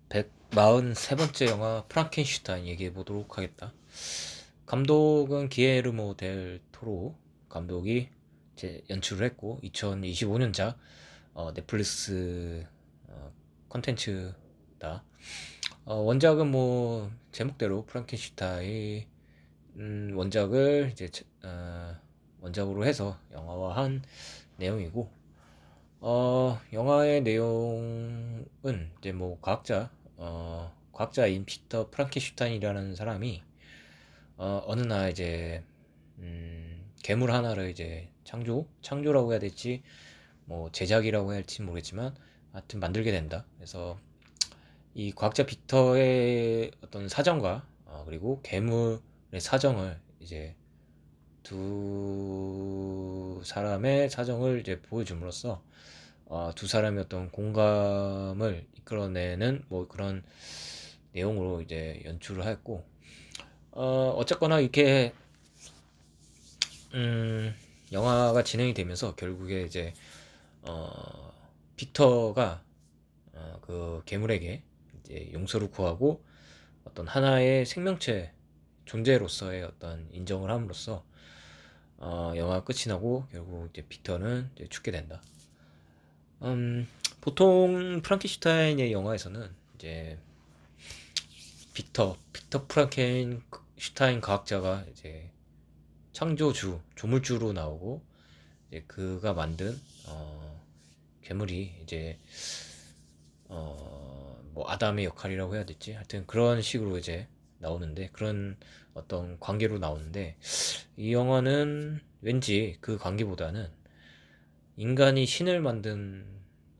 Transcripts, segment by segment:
143번째 영화 프랑켄슈타인 얘기해 보도록 하겠다. 감독은 기에르모 델 토로 감독이 이제 연출을 했고 2025년작 넷플릭스 컨텐츠다. 원작은 뭐 제목대로 프랑켄슈타인 원작을 이제 원작으로 해서 영화화한 내용이고 영화의 내용은 이제 뭐 과학자인 피터 프랑켄슈타인이라는 사람이 어느 날 이제 괴물 하나를 이제 창조라고 해야 될지 뭐 제작이라고 해야 할지 모르겠지만 하여튼 만들게 된다. 그래서 이 과학자 피터의 어떤 사정과 그리고 괴물의 사정을 이제 두 사람의 사정을 이제 보여줌으로써 두 사람의 어떤 공감을 이끌어내는 뭐 그런 내용으로 이제 연출을 했고 어쨌거나 이렇게 영화가 진행이 되면서 결국에 이제 어, 빅터가 그 괴물에게 이제 용서를 구하고 어떤 하나의 생명체 존재로서의 어떤 인정을 함으로써 영화가 끝이 나고 결국 이제 빅터는 이제 죽게 된다. 보통 프랑켄슈타인의 영화에서는 이제 빅터 프랑켄슈타인 과학자가 이제 창조주, 조물주로 나오고 이제 그가 만든 괴물이 이제 뭐 아담의 역할이라고 해야 될지 하여튼 그런 식으로 이제 나오는데 그런 어떤 관계로 나오는데 이 영화는 왠지 그 관계보다는 인간이 신을 만든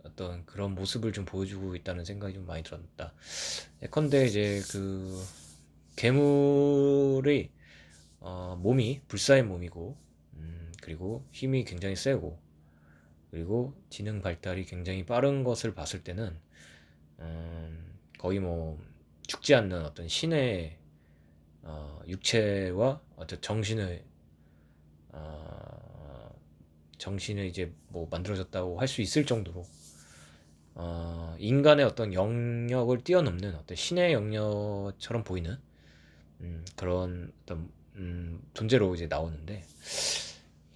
어떤 그런 모습을 좀 보여주고 있다는 생각이 좀 많이 들었다. 예컨대 이제 그 괴물의 몸이 불사의 몸이고 그리고 힘이 굉장히 세고 그리고 지능 발달이 굉장히 빠른 것을 봤을 때는 거의 뭐 죽지 않는 어떤 신의 육체와 어떤 정신을 이제 뭐 만들어졌다고 할 수 있을 정도로 인간의 어떤 영역을 뛰어넘는 어떤 신의 영역처럼 보이는 그런 어떤 존재로 이제 나오는데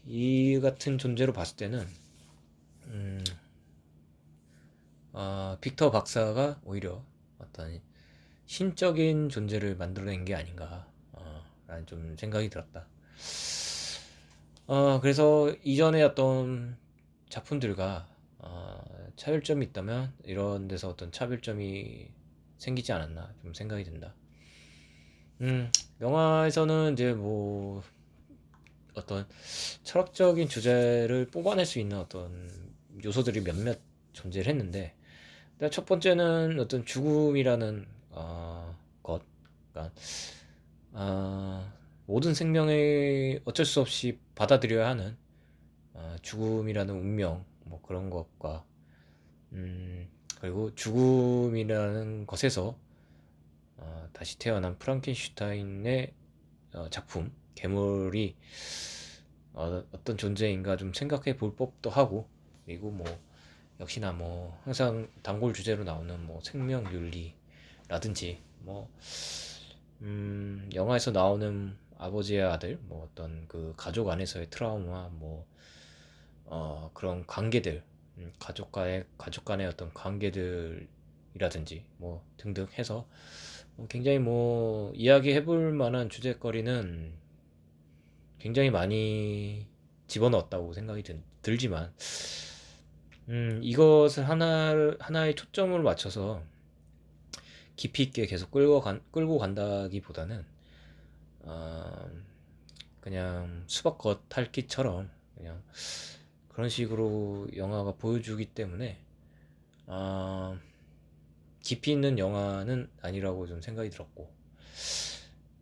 이 같은 존재로 봤을 때는 음, 빅터 박사가 오히려 어떤 신적인 존재를 만들어낸 게 아닌가 라는 좀 생각이 들었다. 그래서 이전에 어떤 작품들과 차별점이 있다면 이런 데서 어떤 차별점이 생기지 않았나 좀 생각이 든다. 영화에서는 이제 뭐 어떤 철학적인 주제를 뽑아낼 수 있는 어떤 요소들이 몇몇 존재를 했는데 일단 첫 번째는 어떤 죽음이라는 것, 그러니까 모든 생명이 어쩔 수 없이 받아들여야 하는 죽음이라는 운명 뭐 그런 것과 음, 그리고 죽음이라는 것에서 다시 태어난 프랑켄슈타인의 작품 괴물이 어떤 존재인가 좀 생각해 볼 법도 하고 그리고 뭐 역시나 뭐 항상 단골 주제로 나오는 뭐 생명윤리라든지 뭐 영화에서 나오는 아버지의 아들 뭐 어떤 그 가족 안에서의 트라우마 뭐 그런 관계들 가족 간의 어떤 관계들이라든지 뭐 등등 해서 굉장히 뭐 이야기해 볼 만한 주제거리는 굉장히 많이 집어넣었다고 생각이 들지만 이것을 하나의 초점을 맞춰서 깊이 있게 계속 끌고 간다기보다는 어, 그냥 수박 겉핥기처럼 그냥 그런 식으로 영화가 보여주기 때문에 어, 깊이 있는 영화는 아니라고 좀 생각이 들었고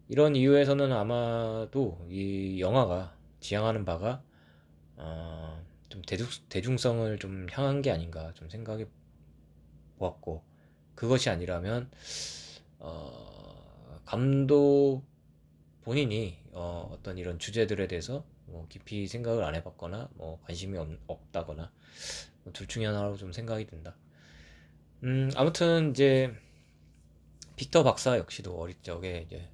이런 이유에서는 아마도 이 영화가 지향하는 바가 좀 대중성을 좀 향한 게 아닌가 좀 생각해 보았고 그것이 아니라면 감독 본인이 어떤 이런 주제들에 대해서 뭐 깊이 생각을 안 해봤거나 뭐 관심이 없다거나 뭐둘 중에 하나로 좀 생각이 든다. 아무튼 이제 빅터 박사 역시도 어릴 적에 이제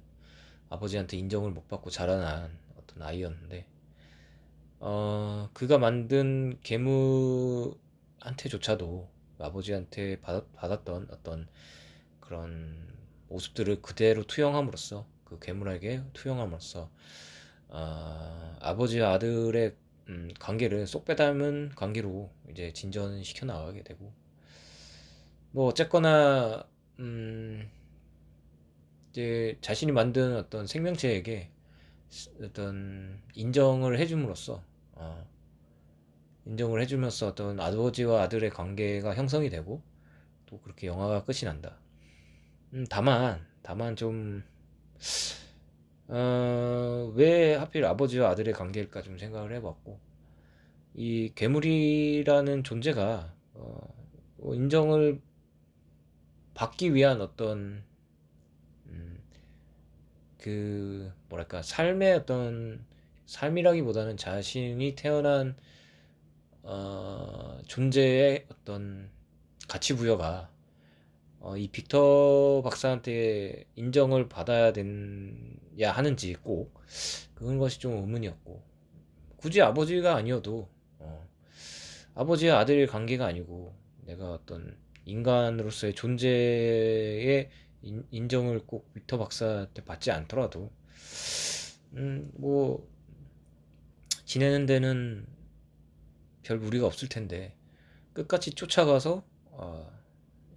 아버지한테 인정을 못 받고 자라난 어떤 아이였는데, 그가 만든 괴물한테조차도 아버지한테 받았던 어떤 그런 모습들을 그대로 투영함으로써, 그 괴물에게 투영함으로써 아버지와 아들의 관계를 쏙 빼닮은 관계로 이제 진전시켜 나가게 되고, 뭐 어쨌거나 이제 자신이 만든 어떤 생명체에게 어떤 어, 인정을 해주면서 어떤 아버지와 아들의 관계가 형성이 되고, 또 그렇게 영화가 끝이 난다. 다만 좀, 왜 하필 아버지와 아들의 관계일까 좀 생각을 해봤고, 이 괴물이라는 존재가 인정을 받기 위한 어떤 음, 그 뭐랄까 삶의 어떤 삶이라기보다는 자신이 태어난 존재의 어떤 가치 부여가 이 빅터 박사한테 인정을 받아야 되냐 하는지, 꼭 그런 것이 좀 의문이었고, 굳이 아버지가 아니어도 아버지와 아들의 관계가 아니고 내가 어떤 인간으로서의 존재의 인정을 꼭 빅터 박사한테 받지 않더라도 뭐 지내는 데는 별 무리가 없을 텐데, 끝까지 쫓아가서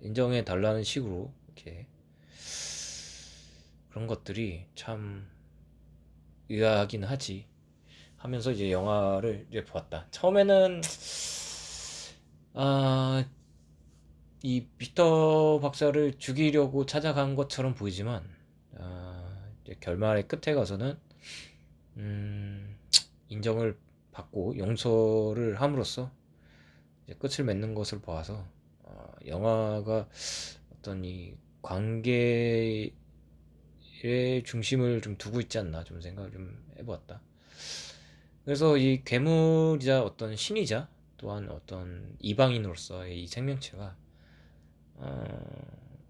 인정해 달라는 식으로 이렇게, 그런 것들이 참 의아하긴 하지 하면서 이제 영화를 이제 보았다. 처음에는 아, 이 빅터 박사를 죽이려고 찾아간 것처럼 보이지만, 이제 결말의 끝에 가서는 음, 인정을 받고 용서를 함으로써 이제 끝을 맺는 것을 보아서, 영화가 어떤 이 관계의 중심을 좀 두고 있지 않나 좀 생각을 좀 해보았다. 그래서 이 괴물이자 어떤 신이자 또한 어떤 이방인으로서의 이 생명체가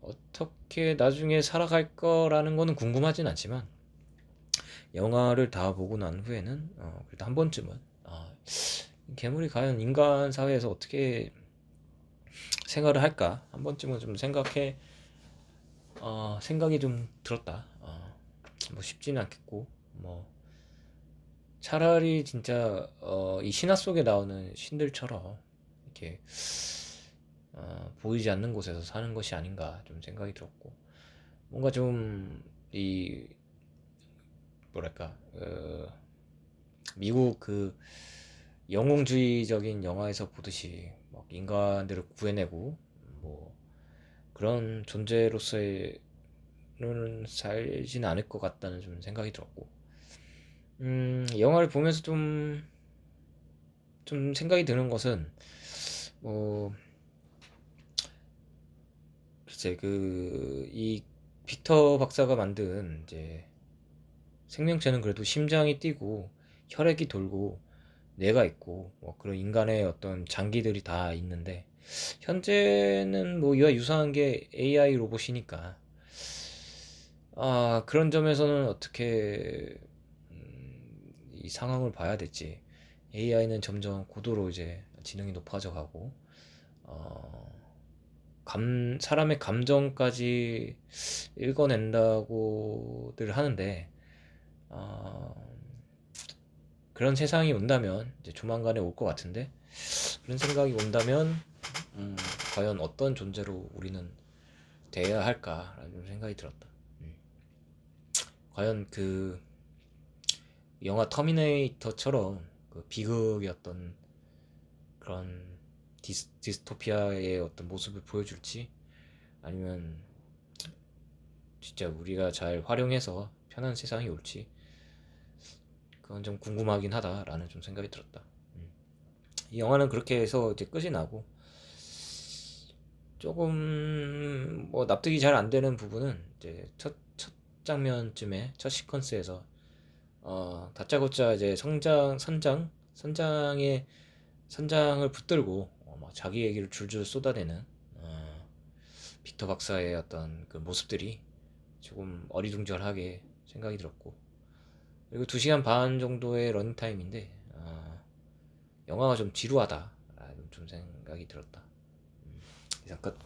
어떻게 나중에 살아갈 거라는 거는 궁금하진 않지만, 영화를 다 보고 난 후에는 그래도 한 번쯤은 괴물이 과연 인간 사회에서 어떻게 생활을 할까 한 번쯤은 좀 생각이 좀 들었다. 뭐 쉽지는 않겠고, 뭐 차라리 진짜 이 신화 속에 나오는 신들처럼 이렇게 보이지 않는 곳에서 사는 것이 아닌가 좀 생각이 들었고, 뭔가 좀 이 뭐랄까 미국 그 영웅주의적인 영화에서 보듯이 막 인간들을 구해내고 뭐 그런 존재로서의 는 살진 않을 것 같다는 좀 생각이 들었고, 영화를 보면서 좀 생각이 드는 것은, 뭐 글쎄 이 빅터 박사가 만든 이제 생명체는 그래도 심장이 뛰고 혈액이 돌고 뇌가 있고 뭐 그런 인간의 어떤 장기들이 다 있는데, 현재는 뭐 이와 유사한 게 AI 로봇이니까, 그런 점에서는 어떻게 이 상황을 봐야 될지. AI는 점점 고도로 이제 지능이 높아져 가고, 어, 사람의 감정까지 읽어낸다고들 하는데, 어, 그런 세상이 온다면 이제 조만간에 올 것 같은데, 그런 생각이 온다면 과연 어떤 존재로 우리는 돼야 할까라는 생각이 들었다. 과연 그 영화 터미네이터처럼 그 비극이었던 그런 디스토피아의 어떤 모습을 보여줄지, 아니면 진짜 우리가 잘 활용해서 편한 세상이 올지, 그건 좀 궁금하긴 하다라는 좀 생각이 들었다. 이 영화는 그렇게 해서 이제 끝이 나고, 조금 뭐 납득이 잘 안 되는 부분은 이제 첫 장면쯤에 첫 시퀀스에서 다짜고짜 이제 선장을 붙들고 막 자기 얘기를 줄줄 쏟아내는 빅터 박사의 어떤 그 모습들이 조금 어리둥절하게 생각이 들었고, 그리고 2시간 반 정도의 런타임인데 영화가 좀 지루하다라는 좀 생각이 들었다. 이상 끝.